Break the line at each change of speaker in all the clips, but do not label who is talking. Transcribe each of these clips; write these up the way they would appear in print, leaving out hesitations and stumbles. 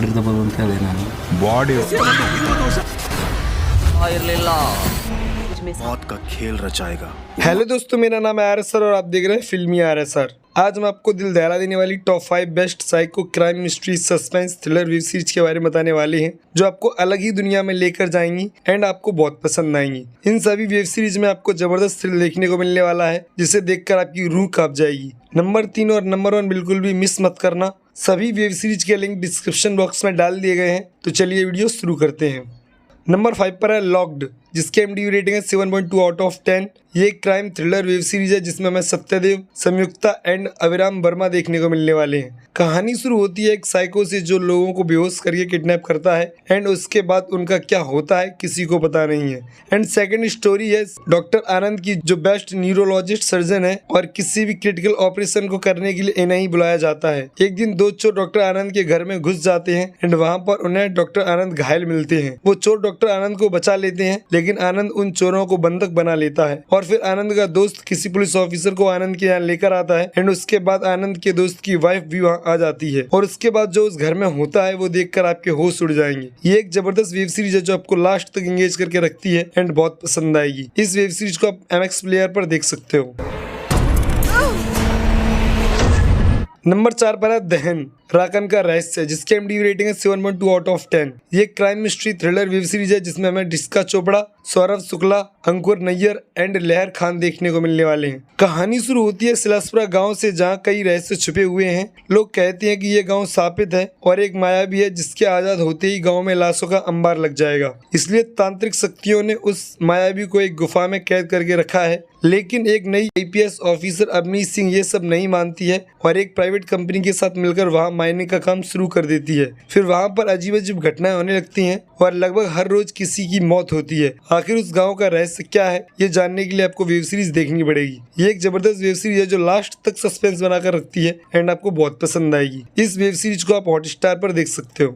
ಮಾಡಿದ ಅಂತ ಹೇಳಿ ನಾನು
ಬಾಡಿ
मौत का खेल रचाएगा।
हेलो दोस्तों, मेरा नाम है आर सर और आप देख रहे हैं फिल्मी आर सर। आज हम आपको दिल दहला देने वाली top 5 best psycho crime mystery suspense thriller web series के बारे में बताने वाले हैं, जो आपको अलग ही दुनिया में लेकर जाएंगी एंड आपको बहुत पसंद आएंगी। इन सभी वेब सीरीज में आपको जबरदस्त थ्रिल देखने को मिलने वाला है, जिसे देखकर आपकी रूह कांप जाएगी। नंबर 3 और नंबर 1 बिल्कुल भी मिस मत करना। सभी वेब सीरीज के लिंक डिस्क्रिप्शन बॉक्स में डाल दिए गए हैं, तो चलिए वीडियो शुरू करते हैं। नंबर 5 पर है लॉक्ड, जिसकी IMDb रेटिंग है 7.2 आउट ऑफ 10। ये एक क्राइम थ्रिलर वेब सीरीज है जिसमें हमें सत्यदेव, संयुक्ता एंड अभिराम वर्मा देखने को मिलने वाले हैं। कहानी शुरू होती है एक साइको से जो लोगों को बेहोश करके किडनैप करता है एंड उसके बाद उनका क्या होता है किसी को पता नहीं है। एंड सेकंड स्टोरी है डॉक्टर आनंद की, जो बेस्ट न्यूरोलॉजिस्ट सर्जन है और किसी भी क्रिटिकल ऑपरेशन को करने के लिए इन्हें ही बुलाया जाता है। एक दिन दो चोर डॉक्टर आनंद के घर में घुस जाते हैं एंड वहाँ पर उन्हें डॉक्टर आनंद घायल मिलते हैं। वो चोर डॉक्टर आनंद को बचा लेते हैं, लेकिन आनंद उन चोरों को बंधक बना लेता है। और फिर आनंद का दोस्त किसी पुलिस ऑफिसर को आनंद के यहाँ लेकर आता है एंड उसके बाद आनंद के दोस्त की वाइफ भी वहाँ आ जाती है। और उसके बाद जो उस घर में होता है वो देखकर आपके होश उड़ जाएंगे। ये एक जबरदस्त वेब सीरीज है जो आपको लास्ट तक एंगेज करके रखती है एंड बहुत पसंद आएगी। इस वेब सीरीज को आप MX प्लेयर पर देख सकते हो। नंबर 4 पर है दहन, राकन का रहस्य, जिसकी IMDb रेटिंग है 7.2 आउट ऑफ 10। ये crime mystery thriller web series है जिसमें हमें डिस्का चोपड़ा, सौरभ शुक्ला, अंकुर नैयर एंड लहर खान देखने को मिलने वाले हैं। कहानी शुरू होती है सिलासपुरा गांव से, जहां कई रहस्य छुपे हुए हैं। लोग कहते हैं कि ये गांव शापित है और एक माया भी है जिसके आजाद होते ही गांव में लाशों का अंबार लग जाएगा। इसलिए तांत्रिक शक्तियों ने उस मायावी को एक गुफा में कैद करके रखा है। लेकिन एक नई IPS ऑफिसर अवनीश सिंह ये सब नहीं मानती है और एक प्राइवेट कंपनी के साथ मिलकर वहाँ माइनिंग का काम शुरू कर देती है। फिर वहाँ पर अजीब अजीब घटनाएं होने लगती हैं और लगभग हर रोज किसी की मौत होती है। आखिर उस गांव का रहस्य क्या है, ये जानने के लिए आपको वेब सीरीज देखनी पड़ेगी। ये एक जबरदस्त वेब सीरीज है जो लास्ट तक सस्पेंस बनाकर रखती है एंड आपको बहुत पसंद आएगी। इस वेब सीरीज को आप हॉटस्टार पर देख सकते हो।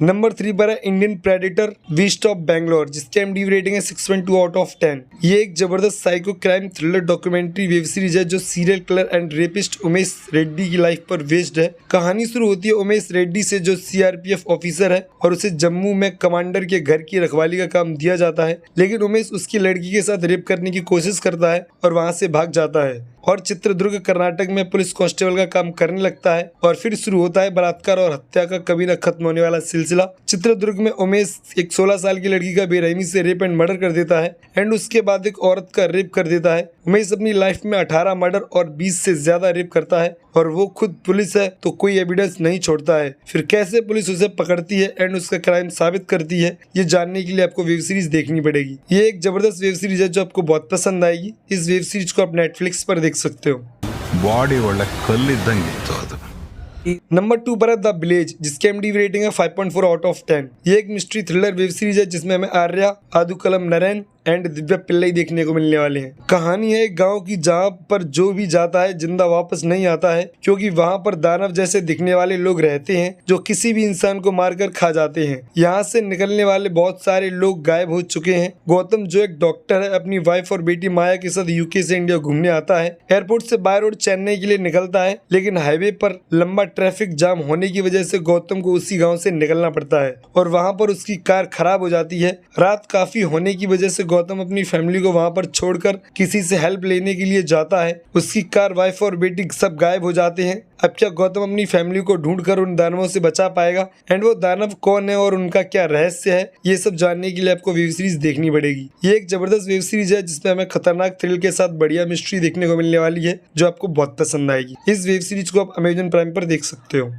नंबर 3 पर है Indian predator beast of Bangalore, जिसकी IMDb रेटिंग है 6.2 आउट ऑफ 10। ये एक जबरदस्त psycho crime thriller documentary web series है जो serial killer and rapist Umesh Reddy की लाइफ पर बेस्ड है। कहानी शुरू होती है उमेश रेड्डी से, जो CRPF ऑफिसर है और उसे जम्मू में कमांडर के घर की रखवाली का काम दिया जाता है। लेकिन उमेश उसकी लड़की के साथ रेप करने की कोशिश करता है और वहाँ से भाग जाता है और चित्रदुर्ग कर्नाटक में पुलिस कांस्टेबल का काम करने लगता है। और फिर शुरू होता है बलात्कार और हत्या का कभी न खत्म होने वाला सिलसिला। चित्रदुर्ग में उमेश एक 16 साल की लड़की का बेरहमी से रेप एंड मर्डर कर देता है एंड उसके बाद एक औरत का रेप कर देता है। उमेश अपनी लाइफ में 18 मर्डर और 20 से ज्यादा रेप करता है और वो खुद पुलिस है तो कोई एविडेंस नहीं छोड़ता है। फिर कैसे पुलिस उसे पकड़ती है एंड उसका क्राइम साबित करती है, ये जानने के लिए आपको वेब सीरीज देखनी पड़ेगी। ये एक जबरदस्त वेब सीरीज है जो आपको बहुत पसंद आएगी। इस वेब सीरीज को आप Netflix पर देख सकते हो।
ಬಾಡಿ ಒಳ್ಳೆ ಕಲ್ಲಿದ್ದಂಗಿತ್ತು ಅದು।
नंबर 2 पर है द विलेज, जिसकी IMDb रेटिंग है 5.4 आउट ऑफ 10। ये एक मिस्ट्री थ्रिलर वेब सीरीज है जिसमें हमें आर्या, आदुकलम नरेन एंड दिव्या पिल्लई देखने को मिलने वाले हैं। कहानी है एक गांव की जहां पर जो भी जाता है जिंदा वापस नहीं आता है, क्योंकि वहां पर दानव जैसे दिखने वाले लोग रहते हैं जो किसी भी इंसान को मारकर खा जाते हैं। यहाँ से निकलने वाले बहुत सारे लोग गायब हो चुके हैं। गौतम, जो एक डॉक्टर है, अपनी वाइफ और बेटी माया के साथ UK से इंडिया घूमने आता है। एयरपोर्ट से बाय रोड चेन्नई के लिए निकलता है, लेकिन हाईवे पर लंबा ट्रैफिक जाम होने की वजह से गौतम को उसी गाँव से निकलना पड़ता है और वहाँ पर उसकी कार खराब हो जाती है। रात काफी होने की वजह से गौतम अपनी फैमिली को वहां पर छोड़कर किसी से हेल्प लेने के लिए जाता है। उसकी कार, वाइफ और बेटी सब गायब हो जाते हैं। अब क्या गौतम अपनी फैमिली को ढूंढकर उन दानवों से बचा पाएगा एंड वो दानव कौन है और उनका क्या रहस्य है, ये सब जानने के लिए आपको वेब सीरीज देखनी पड़ेगी। ये एक जबरदस्त वेब सीरीज है जिसमें हमें खतरनाक थ्रिल के साथ बढ़िया मिस्ट्री देखने को मिलने वाली है, जो आपको बहुत पसंद आएगी। इस वेब सीरीज को आप Amazon प्राइम पर देख सकते हो।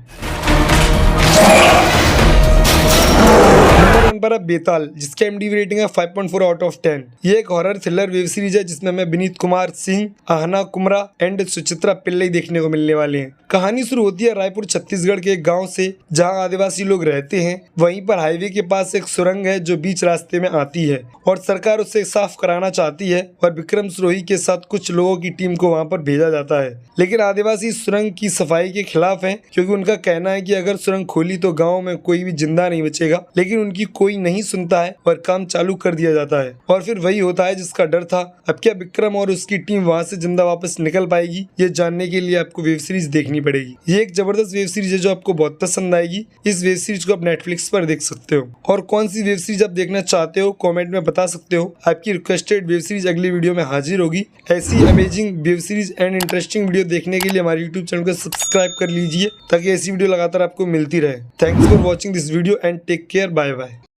नंबर 1 पर है बेताल, जिसकी IMDb रेटिंग है 5.4 आउट ऑफ 10। ये एक हॉरर थ्रिलर वेब सीरीज है जिसमें हमें विनीत कुमार सिंह, आहना कुमरा एंड सुचित्रा पिल्लई देखने को मिलने वाले हैं। कहानी शुरू होती है रायपुर छत्तीसगढ़ के एक गांव से, जहां आदिवासी लोग रहते हैं। वहीं पर हाईवे के पास एक सुरंग है जो बीच रास्ते में आती है और सरकार उसे साफ कराना चाहती है और विक्रम सरोही के साथ कुछ लोगों की टीम को वहां पर भेजा जाता है। लेकिन आदिवासी सुरंग की सफाई के खिलाफ हैं, क्योंकि उनका कहना है कि अगर सुरंग खोली तो गाँव में कोई भी जिंदा नहीं बचेगा। लेकिन उनकी कोई नहीं सुनता है और काम चालू कर दिया जाता है और फिर वही होता है जिसका डर था। अब क्या विक्रम और उसकी टीम वहां से जिंदा वापस निकल पाएगी, ये जानने के लिए आपको वेब सीरीज देखनी पड़ेगी। ये एक जबरदस्त वेब सीरीज है जो आपको बहुत पसंद आएगी। इस वेब सीरीज को आप नेटफ्लिक्स पर देख सकते हो। और कौन सी वेब सीरीज आप देखना चाहते हो कमेंट में बता सकते हो। आपकी रिक्वेस्टेड वेब सीरीज अगली वीडियो में हाजिर होगी। ऐसी amazing web series and interesting video देखने के लिए हमारे यूट्यूब चैनल को सब्सक्राइब कर लीजिए ताकि ऐसी वीडियो लगातार आपको मिलती रहे। Thanks for watching this video and take care, bye bye.